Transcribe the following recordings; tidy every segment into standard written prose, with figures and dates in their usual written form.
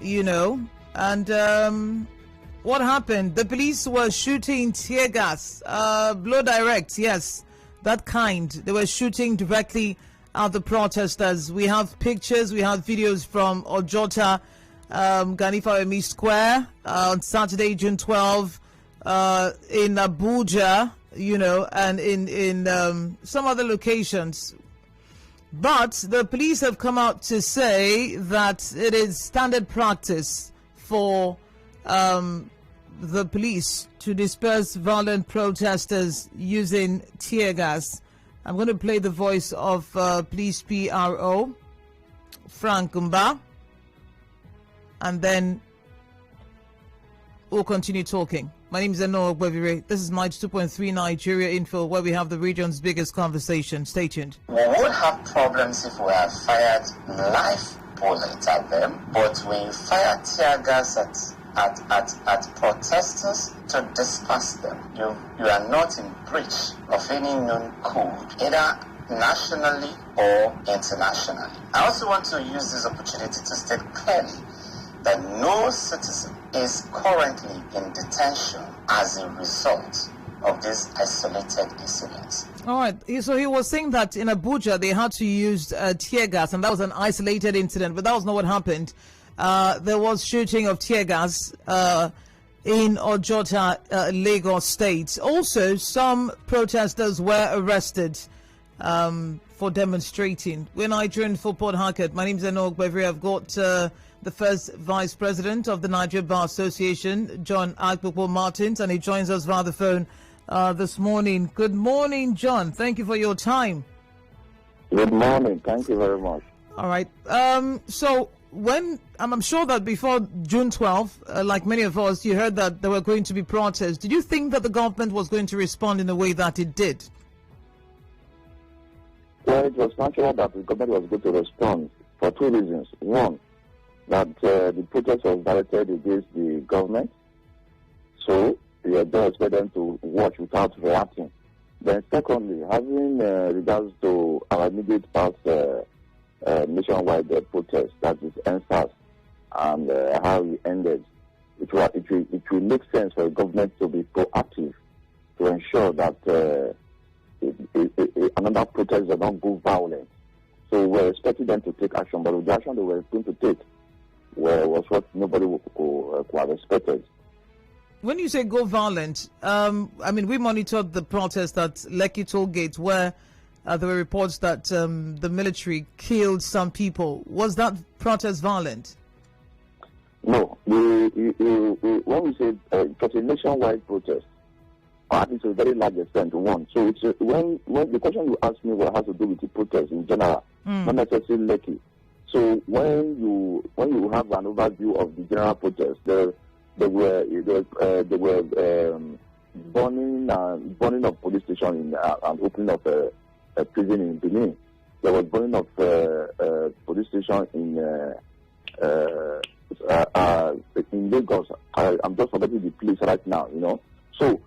and what happened? The police were shooting tear gas, blow direct, yes, that kind. They were shooting directly at the protesters. We have pictures, we have videos from Ojota, Ganifa Square on Saturday, June 12, in Abuja, and in some other locations. But the police have come out to say that it is standard practice for the police to disperse violent protesters using tear gas. I'm going to play the voice of police PRO, Frank Mba, and then we'll continue talking. My name is Enoh Ogbevire. This is my 2.3 Nigeria Info, where we have the region's biggest conversation. Stay tuned. We would have problems if we had fired live bullets at them, but when you fire tear gas at protesters to disperse them, you are not in breach of any known code, either nationally or internationally. I also want to use this opportunity to state clearly that no citizen is currently in detention as a result of these isolated incidents. All right. So he was saying that in Abuja they had to use tear gas, and that was an isolated incident, but that was not what happened. There was shooting of tear gas in Ojota, Lagos State. Also, some protesters were arrested for demonstrating. We're Nigerian for Port Harcourt. My name is Enoh Ogbevire. I've got the first Vice President of the Nigeria Bar Association, John Aikpokpo Martins, and he joins us via the phone this morning. Good morning, John. Thank you for your time. Good morning. Thank you very much. All right. So when I'm sure that before June 12th, like many of us, you heard that there were going to be protests. Did you think that the government was going to respond in the way that it did? Well, it was natural that the government was going to respond for two reasons. One, that the protest was directed against the government, so we don't expect them to watch without reacting. Then secondly, having regards to our immediate past nationwide protest, that is NSAS, and how it ended, it will make sense for the government to be proactive to ensure that another protest does not go violent. So we're expecting them to take action, but the action they were going to take was what nobody would have expected. When you say go violent, we monitored the protest at Lekki Toll Gate, where there were reports that the military killed some people. Was that protest violent? No. When we say it was a nationwide protest, at least a very large extent, one. So it's when the question you asked me what has to do with the protest in general, not necessarily Lekki. So when you have an overview of the general protest, there were burning of police station and opening of a prison in Benin. There was burning of police station in Lagos. I'm just forgetting the place right now. So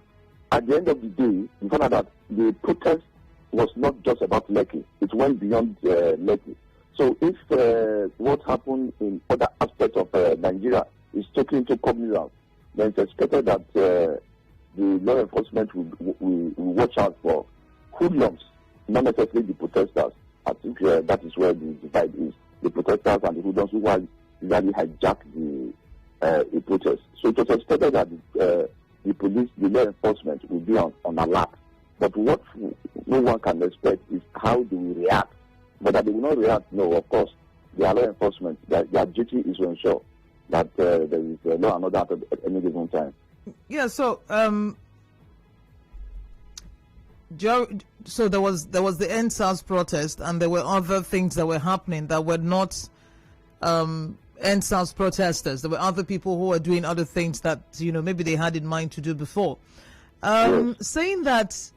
at the end of the day, you found out that the protest was not just about Lekki; it went beyond Lekki. So if what happened in other aspects of Nigeria is taken into cognizance, then it's expected that the law enforcement will watch out for hoodlums, not necessarily the protesters. I think that is where the divide is. The protesters and the hoodlums who usually hijack the protest. So it was expected that the police, the law enforcement will be on alert. But what no one can expect is how do we react. But that they will not react, no, of course. Their law enforcement, their duty is to ensure that there is law and order at any given time. Yeah, so so there was the NSAS protest, and there were other things that were happening that were not NSAS protesters. There were other people who were doing other things that maybe they had in mind to do before. Yes. Saying that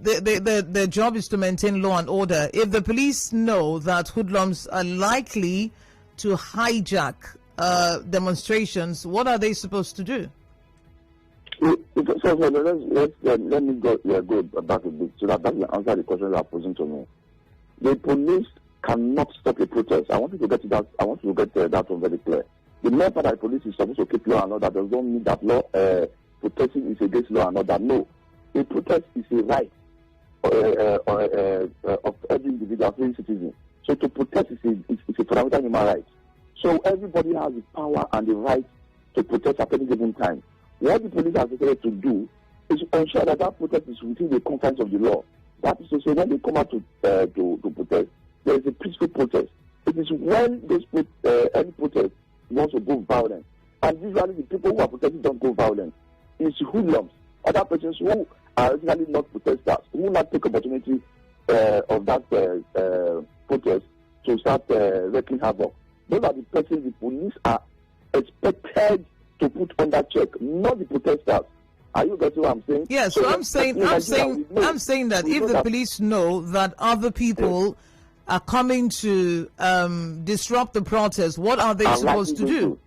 their job is to maintain law and order. If the police know that hoodlums are likely to hijack demonstrations, what are they supposed to do? So let me go back a bit so that will answer the question you are posing to me. The police cannot stop a protest. I want you to get that. I want you to get that one very clear. The Remember that the police is supposed to keep law and order. Does not mean that law protesting is against law and order. No, a protest is a right of every individual, every citizen. So to protest is a fundamental human right. So everybody has the power and the right to protest at any given time. What the police has decided to do is to ensure that protest is within the confines of the law. That is to say, when they come out to protest, there is a peaceful protest. It is when any protest wants to go violent. And usually the people who are protesting don't go violent. It's hoodlums, other persons who are originally not protesters, who not take opportunity of that protest to start wreaking havoc. Those are the persons the police are expected to put under check, not the protesters. Are you getting what I'm saying? Yes, so I'm saying that if the police know that other people are coming to disrupt the protest, what are they supposed to do?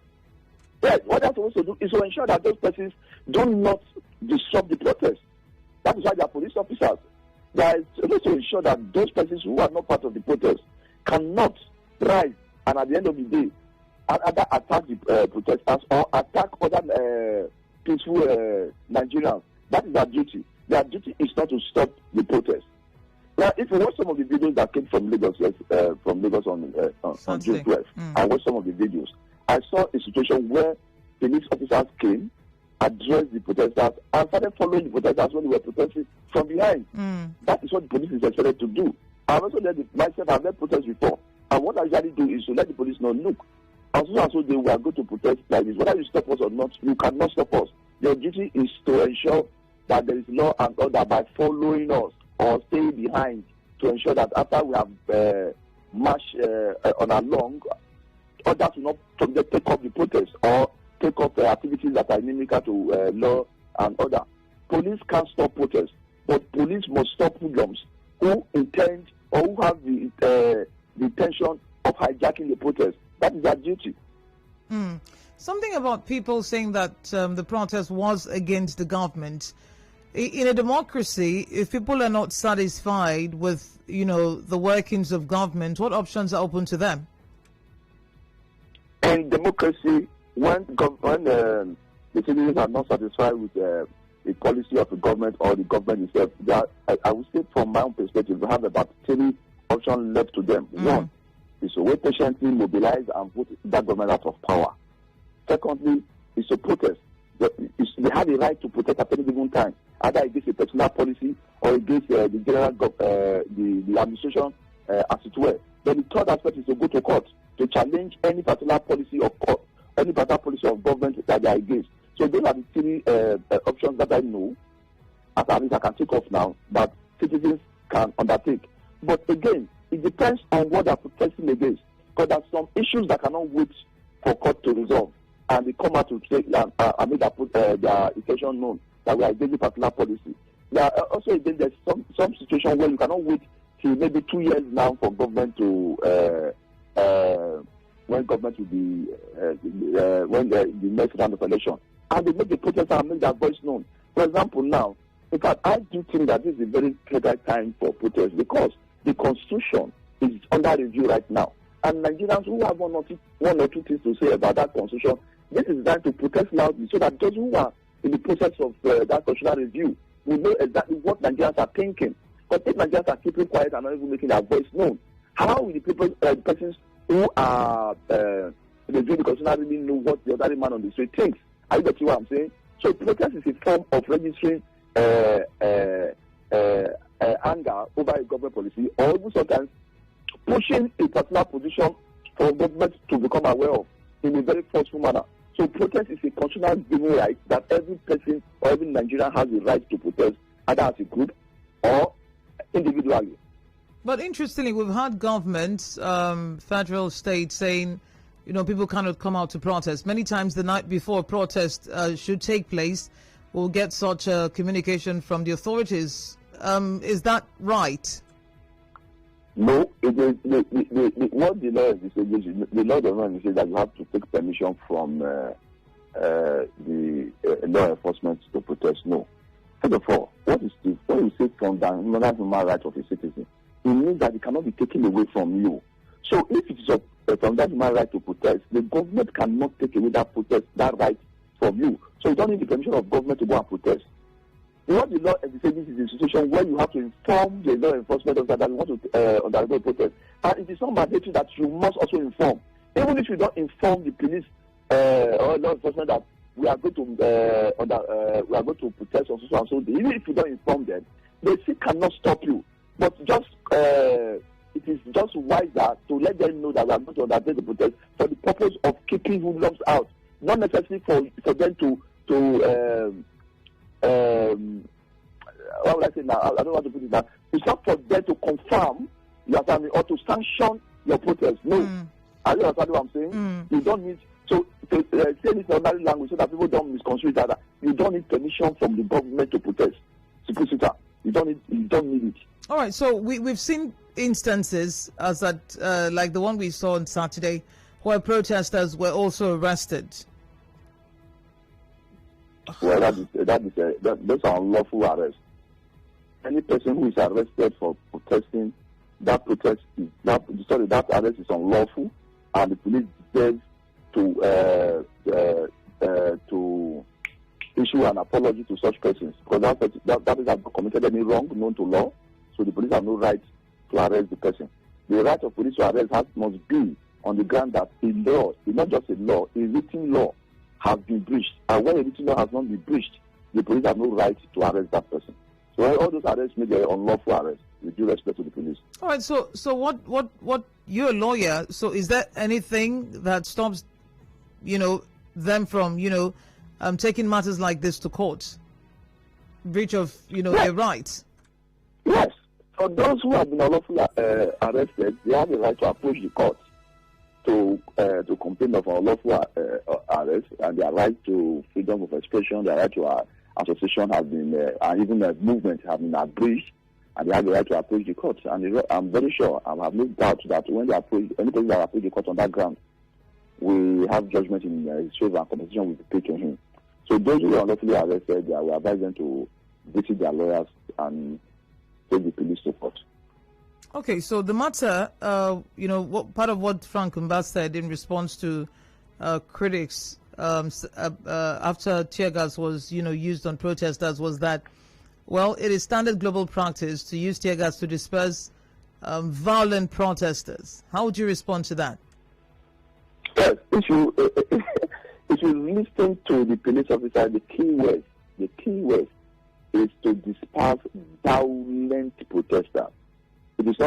Yes, what they're supposed to do is to ensure that those persons do not disrupt the protest. That is why they are police officers. They are supposed to ensure that those persons who are not part of the protest cannot rise and at the end of the day either attack the protesters or attack other peaceful Nigerians. That is their duty. Their duty is not to stop the protest. Now, if you watch some of the videos that came from Lagos, on June 12th, I watched some of the videos. I saw a situation where police officers came, addressed the protesters, and started following the protesters when they were protesting from behind. That is what the police is expected to do. I've also myself, I've led protests before. And what I usually do is to let the police know, look, as soon as they were going to protest like this, whether you stop us or not, you cannot stop us. Your duty is to ensure that there is law and order by following us or staying behind to ensure that after we have marched on along, others will not take up the protest or take up activities that are inimical to law and order. Police can't stop protests, but police must stop hoodlums who intend or who have the intention of hijacking the protest. That is their duty. Something about people saying that the protest was against the government. In a democracy, if people are not satisfied with, the workings of government, what options are open to them? In democracy, when the citizens are not satisfied with the policy of the government or the government itself, I would say from my own perspective, we have about 3 options left to them. One is to wait patiently, mobilize, and put that government out of power. Secondly, is to protest. They have a right to protest at any given time, either against a personal policy or against the general the administration, as it were. Then the third aspect is to go to court to challenge any particular policy of government that they are against. So those are the 3 options that I know, at least I can take off now, that citizens can undertake. But again, it depends on what they are protesting against, because there are some issues that cannot wait for court to resolve, and they come out to say their intention known that we are against a particular policy. There are also again there's some situation where you cannot wait till maybe 2 years now for government to when government will be when the next round of election, and they make the protest and make their voice known. For example, now, in fact, I do think that this is a very critical time for protest, because the Constitution is under review right now, and Nigerians who have one or two things to say about that Constitution, this is time to protest loudly, so that those who are in the process of that constitutional review will know exactly what Nigerians are thinking. But if Nigerians are keeping quiet and not even making their voice known, how will the persons who are reviewing the Constitution really know what the other man on the street thinks? Are you getting what I'm saying? So protest is a form of registering anger over a government policy, or even sometimes pushing a particular position for government to become aware of in a very forceful manner. So protest is a constitutional given right that every person or every Nigerian has the right to protest, either as a group or individually. But interestingly, we've had governments, federal, state, saying, people cannot come out to protest. Many times the night before a protest should take place, we'll get such a communication from the authorities. Is that right? No, what the law is, the law does not say that you have to take permission from the law enforcement to protest. No. First of all, what is this? When you say from the human rights of a citizen, it means that it cannot be taken away from you. So if it is from that human right to protest, the government cannot take away that right from you. So you don't need the permission of government to go and protest. What the law envisages is a situation where you have to inform the law enforcement officer that you want to undergo a protest. And it is not mandatory that you must also inform. Even if you don't inform the police or law enforcement that we are going to protest on so and so day, even if you don't inform them, they still cannot stop you. But just it is just wiser to let them know that we are going to undertake the protest for the purpose of keeping hoodlums out, not necessarily for them to what would I say now? I don't want to put it now. It's not for them to confirm your family or to sanction your protest. No. Are you understand what I'm saying? You don't need to say this in another language so that people don't misconstrue each other. You don't need permission from the government to protest. You don't need it. All right. So we've seen instances as that like the one we saw on Saturday where protesters were also arrested. Well, those are unlawful arrests. Any person who is arrested for protesting, that arrest is unlawful, and the police deserve to issue an apology to such persons, because that person has not committed any wrong known to law, so the police have no right to arrest the person. The right of police to arrest must be on the ground that a law, not just a law, a written law has been breached. And when a written law has not been breached, the police have no right to arrest that person. So all those arrests may be unlawful arrests, with due respect to the police. All right. So what? You're a lawyer. So is there anything that stops, them from, taking matters like this to court? Breach of, their rights. Yes. For those who have been unlawfully arrested, they have the right to approach the court to complain of unlawful arrest, and their right to freedom of expression, their right to association has been, and even movement have been abridged, and they have the right to approach the court. And I'm very sure, I have no doubt that when they approach, anybody that approach the court on that ground, we have judgment in his favor and compensation will be paid to him. So those who are unlawfully arrested, we advise them to visit their lawyers and take the police to court. Okay, so the matter, what part of what Frank Mba said in response to critics after tear gas was, used on protesters was that, well, it is standard global practice to use tear gas to disperse violent protesters. How would you respond to that? Yes, if you listen to the police officer, the key word is to disperse violent protesters. It's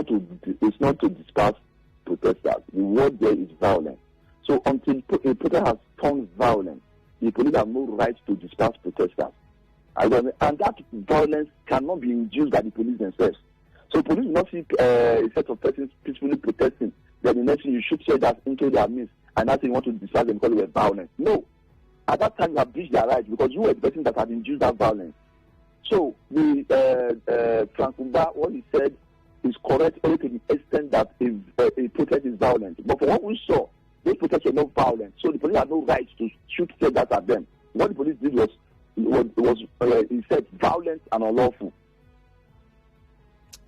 not to disperse protesters. The word there is violent. So until a protest has turned violent, the police have no right to disperse protesters. And that violence cannot be induced by the police themselves. So police will not see a set of persons peacefully protesting. Then the next thing you shoot gas into their midst, and that's you want to disperse them because they were violent. No. At that time you have breached their rights because you were the person that had induced that violence. So the Frank Mba, what he said is correct only to the extent that a protest is violent. But for what we saw, those protests were not violent. So the police had no right to shoot gas at them. What the police did was he said violent and unlawful.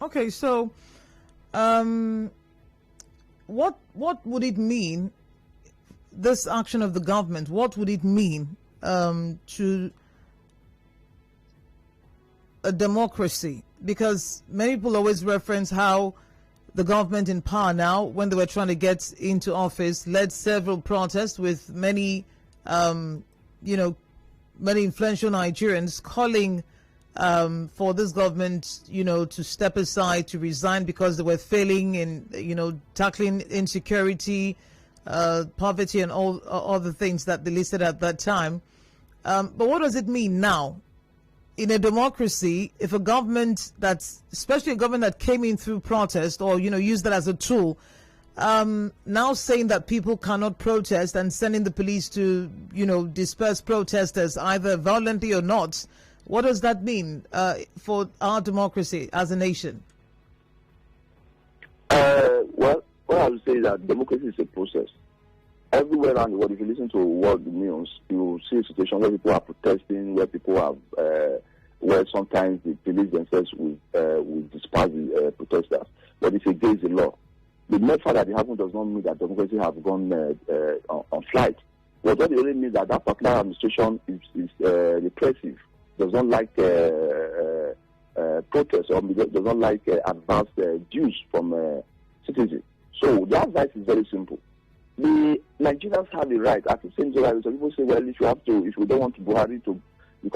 Okay, so what would it mean, this action of the government? What would it mean to a democracy? Because many people always reference how the government in power now, when they were trying to get into office, led several protests with many, many influential Nigerians calling for this government, to step aside, to resign because they were failing in, tackling insecurity, poverty, and all other things that they listed at that time. But what does it mean now? In a democracy, if a government especially a government that came in through protest or, used that as a tool, now saying that people cannot protest and sending the police to, disperse protesters either violently or not, what does that mean for our democracy as a nation? Well, what I would say is that democracy is a process. Everywhere around the world, if you listen to world news, you will see a situation where people are protesting, where people have, where sometimes the police themselves will disperse the protesters. But it's against the law. The mere fact that it happened does not mean that democracy has gone on flight. But what it really means that that particular administration is repressive, does not like protests, or does not like advanced dues from citizens. So the advice is very simple. The Nigerians have the right, at the same time, some people say, well, if you don't want Buhari to, you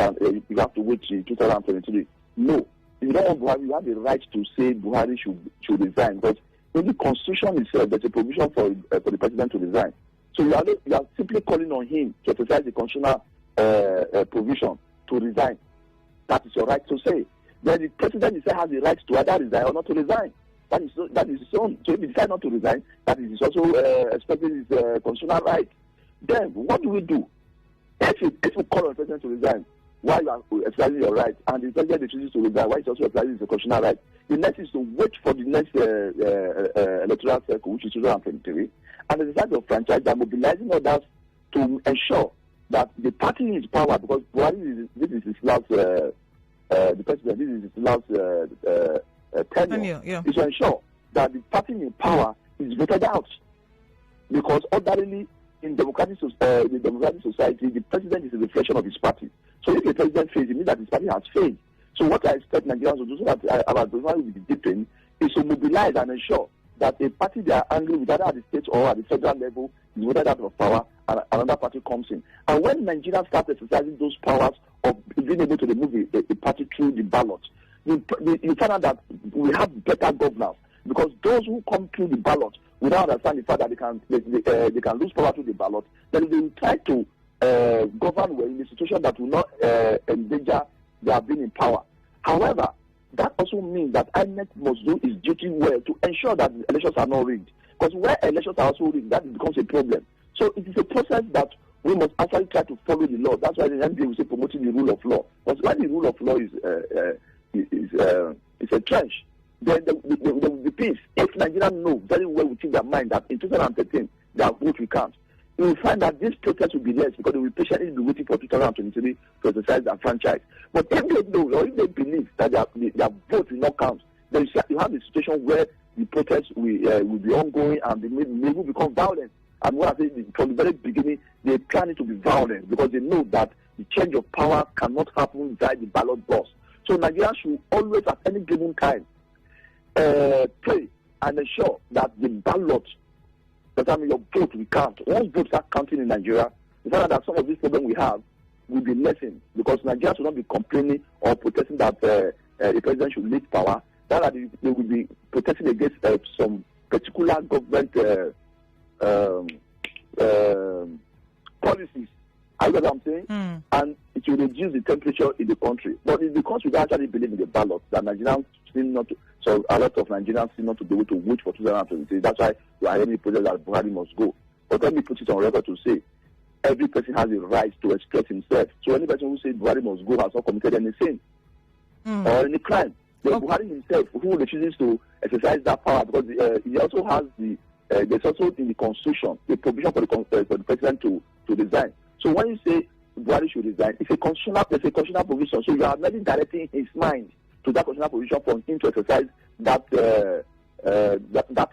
have to wait till 2023. No, if you don't want Buhari, you have the right to say Buhari should resign. But in the constitution itself, there's a provision for the president to resign. So you are simply calling on him to exercise the constitutional provision to resign. That is your right to say. Then the president has the right to either resign or not to resign. That is his own. So if he decides not to resign, that is also expecting his constitutional right. Then what do we do? If you call on the president to resign while you are exercising your right, and the president refuses to resign while he's also exercising his constitutional right, the next is to wait for the next electoral cycle, which is 2023, and exercise your franchise by mobilizing others to ensure that the party is power, because Buhari this is his last, the president, this is his last tenure, is to ensure that the party in power is voted out. Because ordinarily, in democratic society, the president is a reflection of his party. So if the president fails, it means that his party has failed. So what I expect Nigerians to do, so that our president will be deepened, is to mobilize and ensure that a party they are angry with, either at the state or at the federal level, is voted out of power, and another party comes in. And when Nigerians start exercising those powers of being able to remove a party through the ballot, you find out that we have better governance, because those who come through the ballot without understanding the fact that they can lose power through the ballot, then they will try to govern well in a situation that will not endanger their being in power. However, that also means that INEC must do its duty well to ensure that the elections are not rigged. Because where elections are also rigged, that becomes a problem. So it is a process that we must actually try to follow the law. That's why the NBA will say promoting the rule of law. Because when the rule of law is a trench, then there will be peace. If Nigerians know very well within their mind that in 2013 their vote will count, you will find that this protest will be less, because they will patiently be waiting for 2023 to exercise their franchise. But if they know, or if they believe that their vote will not count, then you have a situation where the protest will be ongoing, and they may become violent. And what I say, from the very beginning, they plan it to be violent, because they know that the change of power cannot happen inside the ballot box. So Nigerians should always, at any given time, pray and ensure that the ballot, that I mean your vote will count. Once votes are counting in Nigeria, we find out that some of these problems we have will be lessened, because Nigerians will not be complaining or protesting that the president should leave power. That they will be protesting against some particular government policies. I know what I'm saying? And it will reduce the temperature in the country. But it's because we don't actually believe in the ballot that Nigerians seem not to, so a lot of Nigerians seem not to be able to wait for 2023. That's why we are having projects that Buhari must go. But let me put it on record to say, every person has a right to express himself. So any person who says Buhari must go has not committed any sin or any crime. The Buhari himself, who refuses to exercise that power, because he also has there's also in the constitution a provision for the president to resign. So when you say Buhari should resign, it's a constitutional provision. So you are merely directing his mind to that constitutional provision for him to exercise that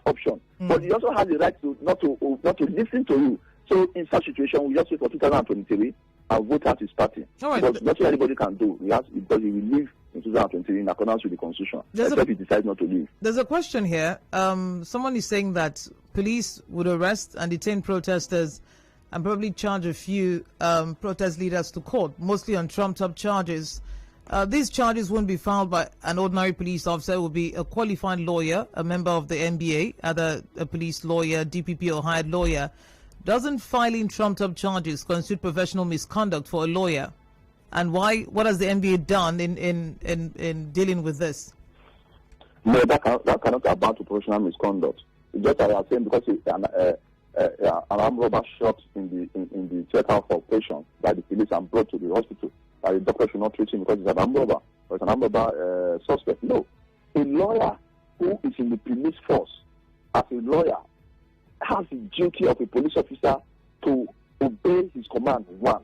option. But he also has the right to not to listen to you. So in such situation, we just wait for 2023 and vote out his party. Right. Because nothing anybody can do. Because he will leave in 2023 in accordance with the constitution. Except he decides not to leave. There's a question here. Someone is saying that police would arrest and detain protesters and probably charge a few protest leaders to court, mostly on trumped-up charges. These charges won't be filed by an ordinary police officer. It will be a qualified lawyer, a member of the NBA, either a police lawyer, DPP, or hired lawyer. Doesn't filing trumped-up charges constitute professional misconduct for a lawyer? And why? What has the NBA done in dealing with this? No, that cannot amount to professional misconduct. Just as I was saying, because an armed robber shot in the theater of operation by the police and brought to the hospital. The doctor should not treat him because he's an armed robber or it's an armed robber suspect. No, a lawyer who is in the police force, as a lawyer, has the duty of a police officer to obey his command. One.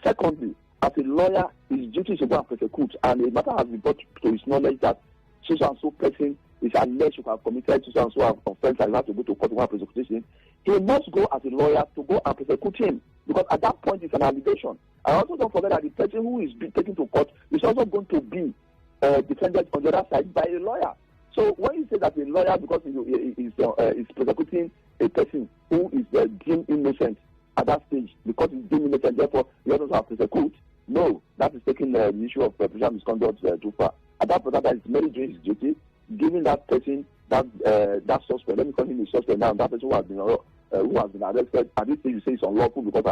Secondly, as a lawyer, his duty is to go and prosecute, and a matter has been brought to his knowledge that so and so person is alleged to have committed to some sort of offense and have to go to court for prosecution, he must go as a lawyer to go and prosecute him, because at that point it's an allegation. I also don't forget that the person who is being taken to court is also going to be defended on the other side by a lawyer. So when you say that a lawyer, because is prosecuting a person who is deemed innocent at that stage, because he's deemed innocent, therefore he also have to prosecute, no, that is taking the issue of professional misconduct too far. At that point, that is merely doing his duty, giving that person, that suspect, let me call him a suspect now, that person who has been arrested, at this stage you say it's unlawful because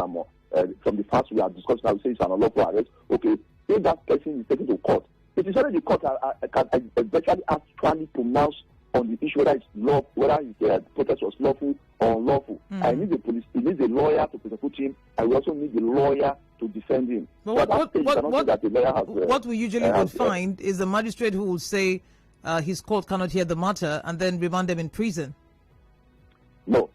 from the facts we are discussing now, we say it's an unlawful arrest. Okay, if that person is taken to court, it is only the court can eventually actually pronounce on the issue whether it's law, whether his protest was lawful or unlawful. I need the police, he needs a lawyer to prosecute him, and we also need the lawyer to defend him. But what we usually would find is the magistrate who will say his court cannot hear the matter and then remand them in prison. No,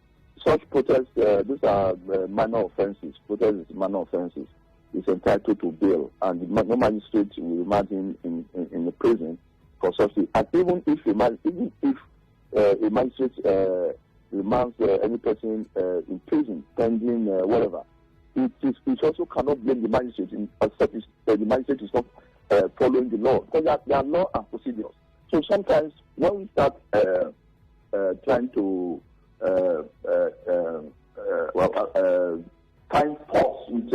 such protests, these are minor offenses. Protest is minor offenses. He's entitled to bail, and the magistrate will remand him in the prison for such things. And even if a magistrate remands any person in prison pending whatever, it also cannot blame the magistrate except the magistrate is not following the law, because there are law and procedures. So sometimes when we start trying to find faults with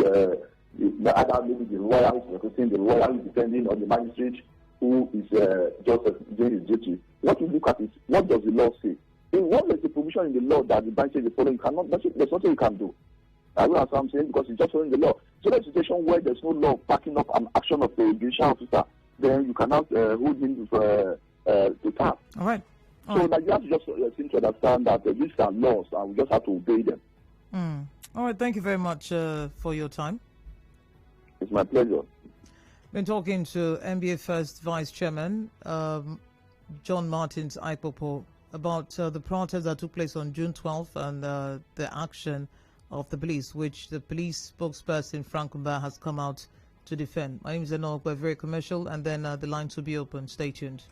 either maybe the lawyer who is representing the lawyer who is defending, or the magistrate who is just doing his duty, what we look at is what does the law say? What is the provision in the law that the magistrate is following? There's nothing you can do. I will answer what I'm saying, because it's just following the law. So there's a situation where there's no law backing up an action of the judicial officer, then you cannot hold him to task. All right. So like, you have to just seem to understand that these are laws and we just have to obey them. All right. Thank you very much for your time. It's my pleasure. Been talking to NBA First Vice Chairman John Martins-Aikpokpo about the protest that took place on June 12th and the action of the police, which the police spokesperson Frank Mba has come out to defend. My name is Enoh Ogbevire, very commercial, and then the lines will be open. Stay tuned.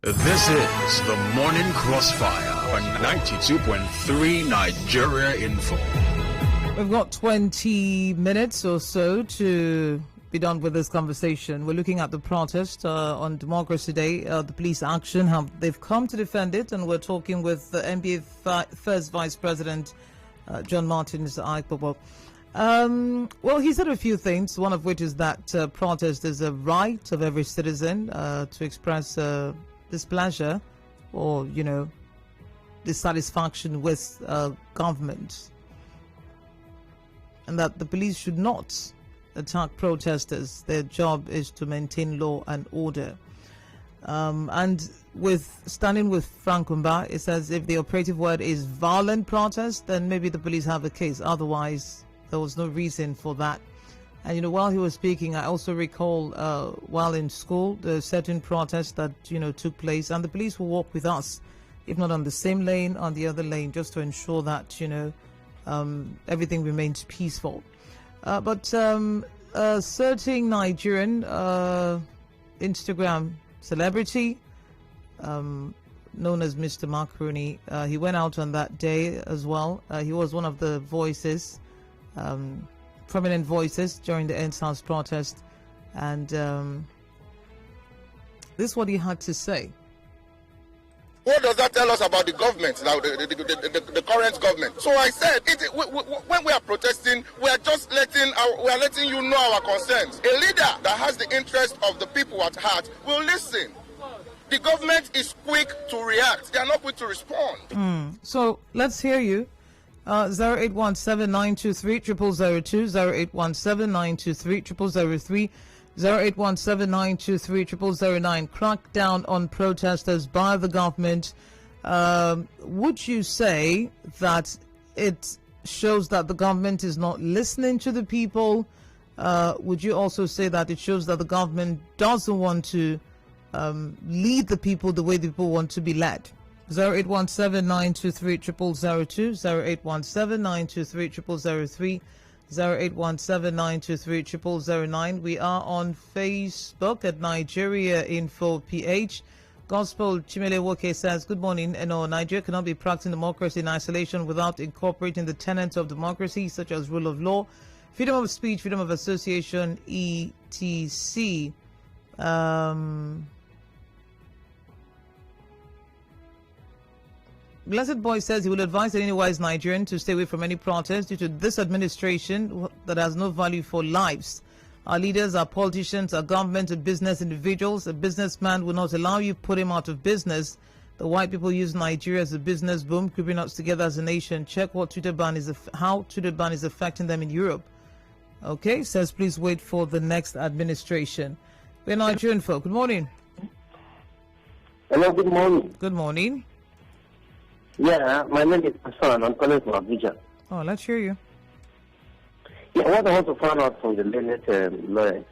This is the Morning Crossfire on 92.3 Nigeria Info. We've got 20 minutes or so to be done with this conversation. We're looking at the protest on Democracy Day, the police action, how they've come to defend it, and we're talking with the NBA First Vice President, John Martins-Aikpokpo. Well, he said a few things, one of which is that protest is a right of every citizen to express displeasure or, dissatisfaction with government, and that the police should not attack protesters. Their job is to maintain law and order. And with standing with Frank Umba, it says if the operative word is violent protest, then maybe the police have a case. Otherwise, there was no reason for that. And, while he was speaking, I also recall while in school, the certain protests that, took place, and the police will walk with us, if not on the same lane, on the other lane, just to ensure that, everything remains peaceful. But a certain Nigerian Instagram celebrity known as Mr. Macaroni, he went out on that day as well. He was one of the voices, prominent voices during the Ends House protest, and this is what he had to say. What does that tell us about the government, now the current government? So I said, when we are protesting, we are just letting you know our concerns. A leader that has the interest of the people at heart will listen. The government is quick to react; they are not quick to respond. So let's hear you. 0817-923-0002, 0817-923-0003, 0817-923-0009. Crackdown on protesters by the government. Would you say that it shows that the government is not listening to the people? Would you also say that it shows that the government doesn't want to lead the people the way the people want to be led? 0817-923-0002, 0817-923-0003, 0817-923-0009. We are on Facebook at Nigeria Info PH. Gospel Chimele Woke says, good morning. Nigeria cannot be practicing democracy in isolation without incorporating the tenets of democracy, such as rule of law, freedom of speech, freedom of association, etc. Blessed Boy says he will advise any wise Nigerian to stay away from any protest due to this administration that has no value for lives. Our leaders, our politicians, our government, and business individuals. A businessman will not allow you put him out of business. The white people use Nigeria as a business boom, keeping us together as a nation. Check what how Twitter ban is affecting them in Europe. Okay, says please wait for the next administration. We're Nigerian folk. Good morning. Hello, good morning. Good morning. Yeah, my name is Hassan. I'm calling from Abuja. Oh, let's hear you. Yeah, what I want to find out from the learned lawyer,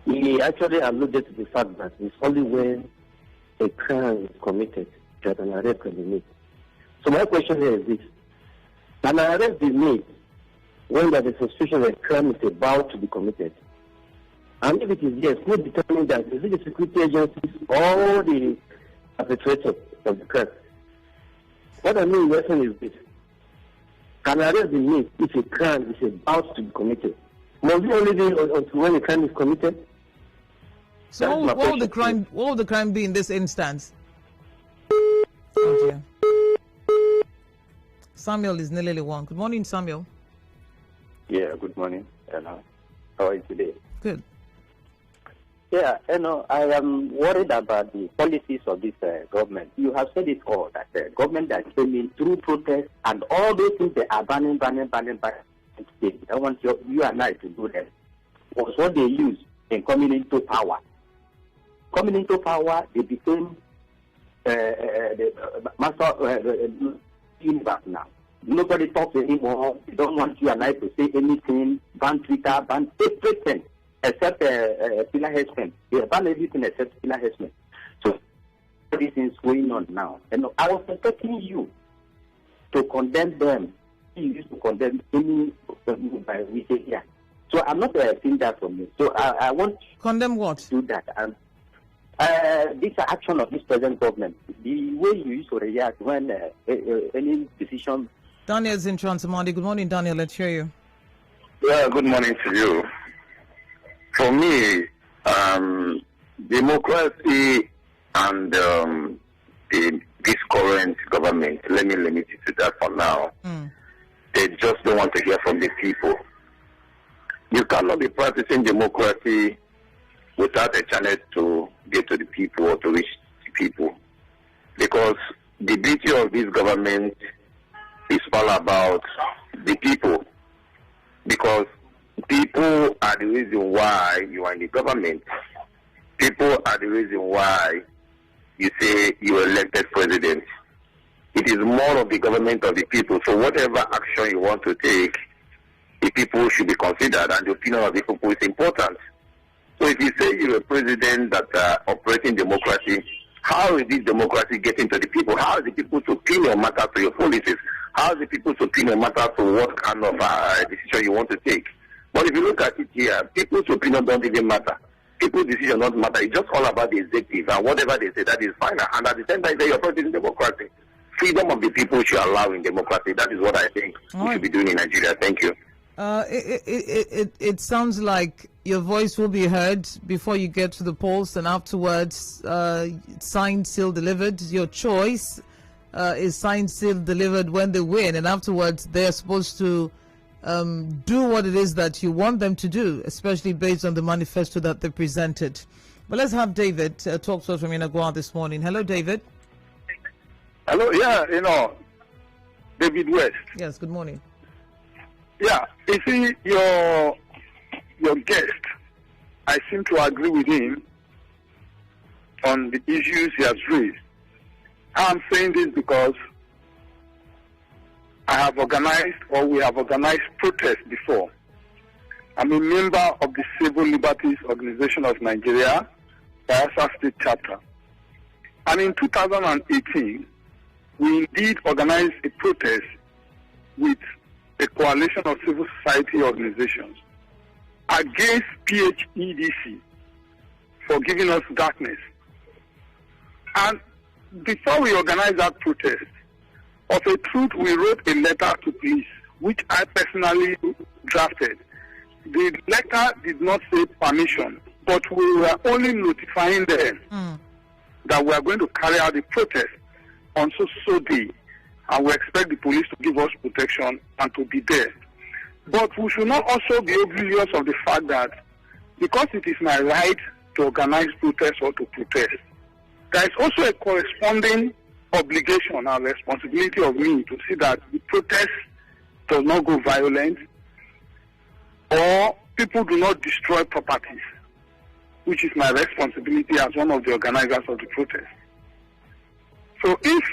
he actually alluded to the fact that it's only when a crime is committed that an arrest can be made. So my question here is this. Can an arrest be made when there is a suspicion that a crime is about to be committed? And if it is yes, who determines that? Is it the security agencies or the perpetrator of the crime? What I mean is this. Can arrest be made if a crime is about to be committed? Must it only be until when a crime is committed? So what would the crime be in this instance? Oh dear. Samuel is nearly one. Good morning, Samuel. Yeah, good morning. How are you today? Good. Yeah, I am worried about the policies of this government. You have said it all, that the government that came in through protest and all those things they are banning. I want you and I to do that. Was what they used in coming into power. Coming into power, they became the master universe now. Nobody talks anymore. They don't want you and I to say anything. Ban Twitter, ban everything. Except pillar harassment. They have done everything except pillar harassment. So, these things going on now. And I was expecting you to condemn them. You used to condemn any by we say here. So I'm not seeing that from you. So I want condemn what? To do that. this action of this present government, the way you used to react when any decision. Daniel's in Transamadi. Good morning, Daniel. Let's hear you. Yeah, good morning to you. For me, democracy and this current government, let me limit it to that for now. They just don't want to hear from the people. You cannot be practicing democracy without a channel to get to the people or to reach the people. Because the beauty of this government is all about the people. Because people are the reason why you are in the government. People are the reason why you say you are elected president. It is more of the government of the people. So whatever action you want to take, the people should be considered, and the opinion of the people is important. So if you say you're a president that operating democracy, how is this democracy getting to the people? How is the people's opinion matter to your policies? How is the people's opinion matter to what kind of decision you want to take? But if you look at it here, people's opinion don't even matter. People's decision don't matter. It's just all about the executive, and whatever they say, that is fine. And at the same time, you're operating democracy. Freedom of the people should allow in democracy. That is what I think we should be doing in Nigeria. Thank you. It sounds like your voice will be heard before you get to the polls, and afterwards, signed, sealed, delivered. Your choice is signed, sealed, delivered when they win, and afterwards they're supposed to do what it is that you want them to do, especially based on the manifesto that they presented. But let's have David talk to us from Inagua this morning. Hello, David. Hello, yeah, David West. Yes, good morning. Yeah, you see, your guest, I seem to agree with him on the issues he has raised. I'm saying this because I have organized, or we have organized protests before. I'm a member of the Civil Liberties Organization of Nigeria, Bayelsa State Chapter. And in 2018, we indeed organized a protest with a coalition of civil society organizations against PHEDC for giving us darkness. And before we organized that protest, of a truth, we wrote a letter to police, which I personally drafted. The letter did not say permission, but we were only notifying them that we are going to carry out the protest on so day, and we expect the police to give us protection and to be there. But we should not also be oblivious of the fact that because it is my right to organize protests or to protest, there is also a corresponding obligation and responsibility of me to see that the protest does not go violent or people do not destroy properties, which is my responsibility as one of the organizers of the protest. So if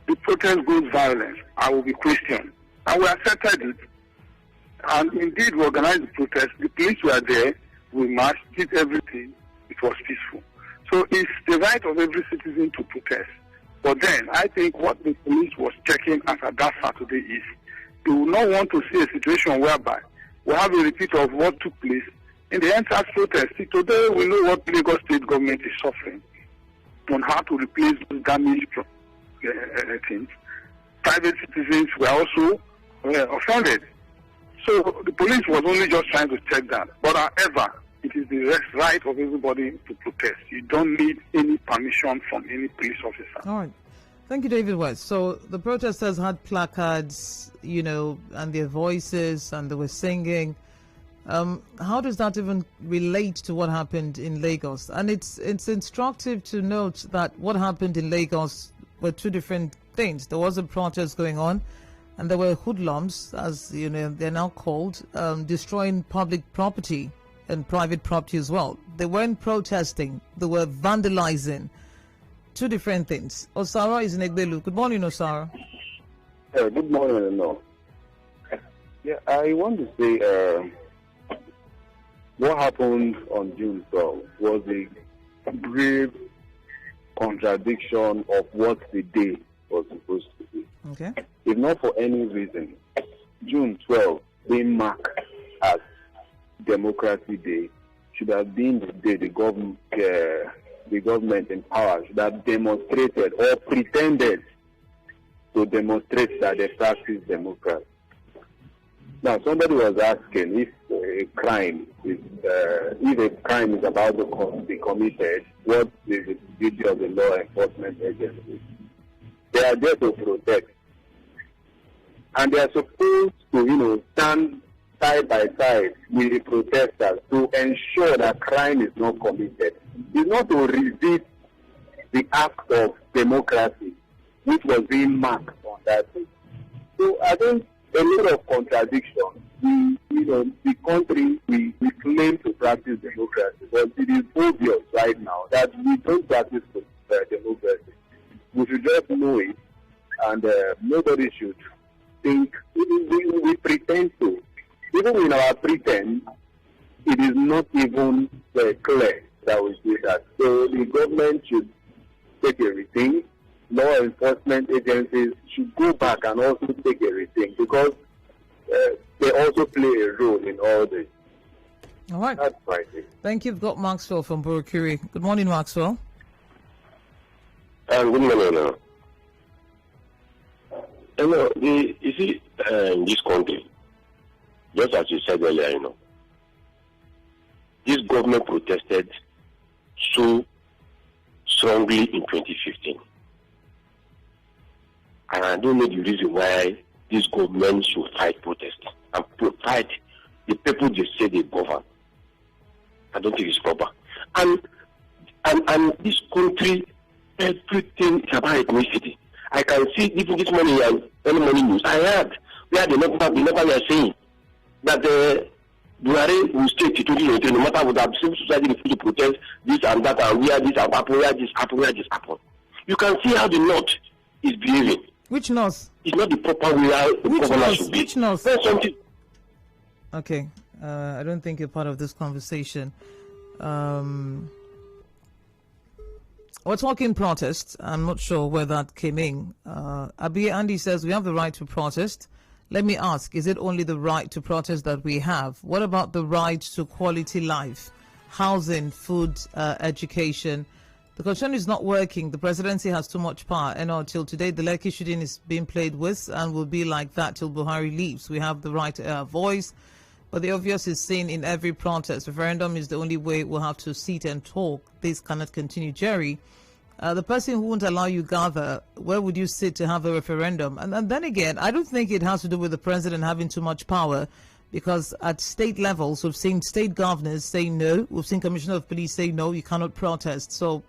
the protest goes violent, I will be questioned. And we accepted it. And indeed, we organized the protest. The police were there. We marched, did everything. It was peaceful. So it's the right of every citizen to protest. But then, I think what the police was checking as at that Saturday is they will not want to see a situation whereby we have a repeat of what took place in the entire protest. See, today, we know what Lagos State government is suffering on how to replace those damaged things. Private citizens were also offended. So the police was only just trying to check that. But however, it is the right of everybody to protest. You don't need any permission from any police officer. All right. Thank you, David West. So the protesters had placards, and their voices, and they were singing. How does that even relate to what happened in Lagos? And it's instructive to note that what happened in Lagos were two different things. There was a protest going on, and there were hoodlums, as they're now called, destroying public property and private property as well. They weren't protesting; they were vandalizing. Two different things. Osara is in Egbelu. Good morning, Osara. Good morning, Enoh. Yeah, I want to say. What happened on June 12th was a grave contradiction of what the day was supposed to be. Okay. If not for any reason, June 12th, being marked as Democracy Day, should have been the day the the government in power should have demonstrated or pretended to demonstrate that they practice democracy. Now, somebody was asking if a crime is about to be committed, what is the duty of the law enforcement agencies? They are there to protect, and they are supposed to, stand side by side with the protesters to ensure that crime is not committed. It's not to resist the act of democracy, which was being marked on that day. So I think a lot of contradictions. The country, we claim to practice democracy, but it is obvious right now that we don't practice democracy. We should just know it, and nobody should think, we pretend to. Even in our pretense, it is not even clear that we do that. So the government should take a rethink. Law enforcement agencies should go back and also take a rethink, because they also play a role in all this. All right. That's right. Thank you. We've got Maxwell from Burukiri. Good morning, Maxwell. Good morning. You see, in this country, just as you said earlier, this government protested so strongly in 2015. And I don't know the reason why this government should fight protest and fight the people they say they govern. I don't think it's proper. And this country, everything is about ethnicity. I can see even this morning and early morning news, I heard where the never were saying that Buhari will stay to no matter what the civil society refuse to protest this and that, and where this happened. You can see how the North is behaving. Which North? It's not the proper way how the government should be. Which North? Something. Okay, I don't think you're part of this conversation. We're talking protests. I'm not sure where that came in. Abi Andy says we have the right to protest. Let me ask, is it only the right to protest that we have? What about the right to quality life, housing, food, education? The concern is not working. The presidency has too much power. And until today, the Lekki shooting is being played with and will be like that till Buhari leaves. We have the right to our voice. But the obvious is seen in every protest. Referendum is the only way we'll have to sit and talk. This cannot continue. Jerry, the person who won't allow you gather, where would you sit to have a referendum? And then again, I don't think it has to do with the president having too much power, because at state levels, we've seen state governors say no. We've seen commissioner of police say no, you cannot protest. So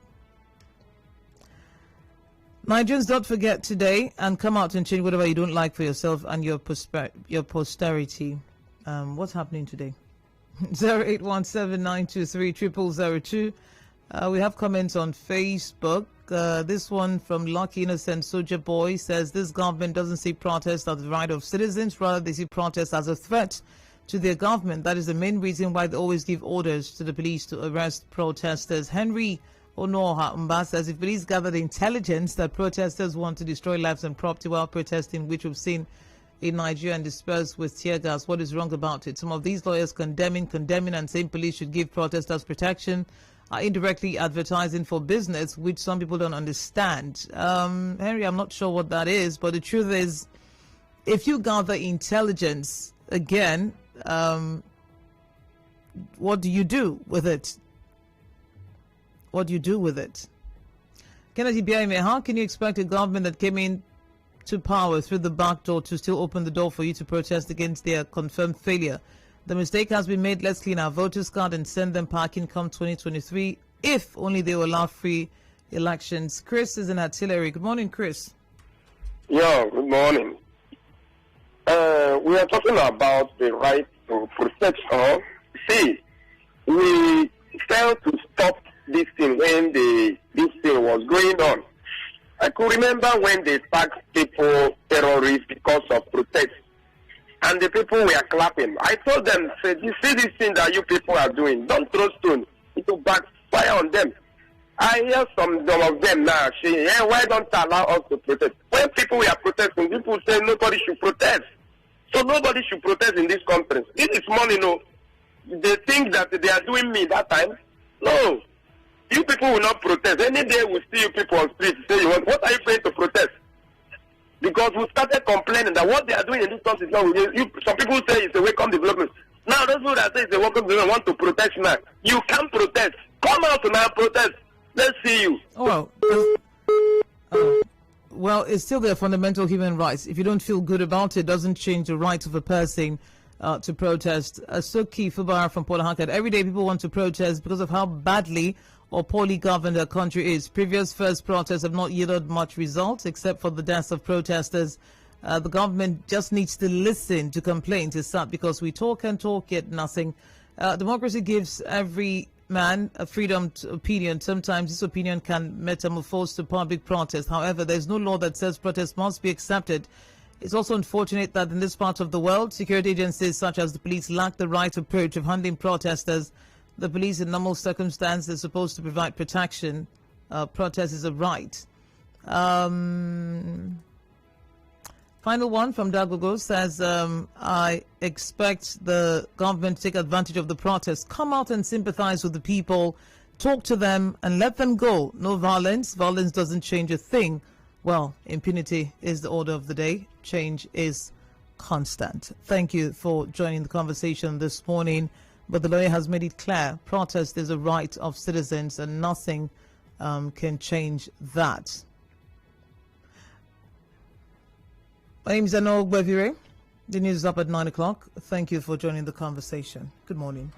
Nigerians, don't forget today and come out and change whatever you don't like for yourself and your posterity. What's happening today? 0817-923-0002. We have comments on Facebook. This one from Lucky Innocent Soldier Boy says this government doesn't see protest as the right of citizens, rather they see protest as a threat to their government. That is the main reason why they always give orders to the police to arrest protesters. Henry Enoh Ogbevire says if police gather the intelligence that protesters want to destroy lives and property while protesting, which we've seen in Nigeria, and dispersed with tear gas, what is wrong about it? Some of these lawyers condemning and saying police should give protesters protection are indirectly advertising for business, which some people don't understand. Henry, I'm not sure what that is, but the truth is, if you gather intelligence, again, what do you do with it? What do you do with it? Kennedy Biaime, how can you expect a government that came in to power through the back door to still open the door for you to protest against their confirmed failure? The mistake has been made. Let's clean our voters' card and send them packing come 2023, if only they will allow free elections. Chris is in artillery. Good morning, Chris. Yeah, good morning. We are talking about the right to protection. See, we failed to stop this thing when this thing was going on. I could remember when they sacked people terrorists because of protest, and the people were clapping. I told them, said, you see this thing that you people are doing, don't throw stones, it will backfire on them. I hear some of them now saying, hey, why don't you allow us to protest? When people were protesting, people say nobody should protest. So nobody should protest in this country. This is money, no. They think that they are doing me that time. No. You people will not protest. Any day we see you people on street say you want. What are you trying to protest? Because we started complaining that what they are doing in this country is not. Some people say it's a welcome development. Now those people that say it's a welcome development want to protest now. You can't protest. Come out now, protest. Let's see you. Well, it's still their fundamental human rights. If you don't feel good about it, doesn't change the right of a person to protest. Suki Fubara from Port Harcourt. Every day people want to protest because of how badly or poorly governed our country is. Previous first protests have not yielded much results except for the deaths of protesters. The government just needs to listen to complaints. It's sad because we talk and talk, yet nothing. Democracy gives every man a freedom to opinion. Sometimes this opinion can metamorphose to public protest. However, there's no law that says protest must be accepted. It's also unfortunate that in this part of the world, security agencies such as the police lack the right approach of handling protesters. The police in normal circumstances is supposed to provide protection. Protest is a right. Final one from Dagogo says, I expect the government to take advantage of the protest. Come out and sympathize with the people. Talk to them and let them go. No violence. Violence doesn't change a thing. Well, impunity is the order of the day. Change is constant. Thank you for joining the conversation this morning. But the lawyer has made it clear, protest is a right of citizens and nothing can change that. My name is Enoh Ogbevire. The news is up at 9 o'clock. Thank you for joining the conversation. Good morning.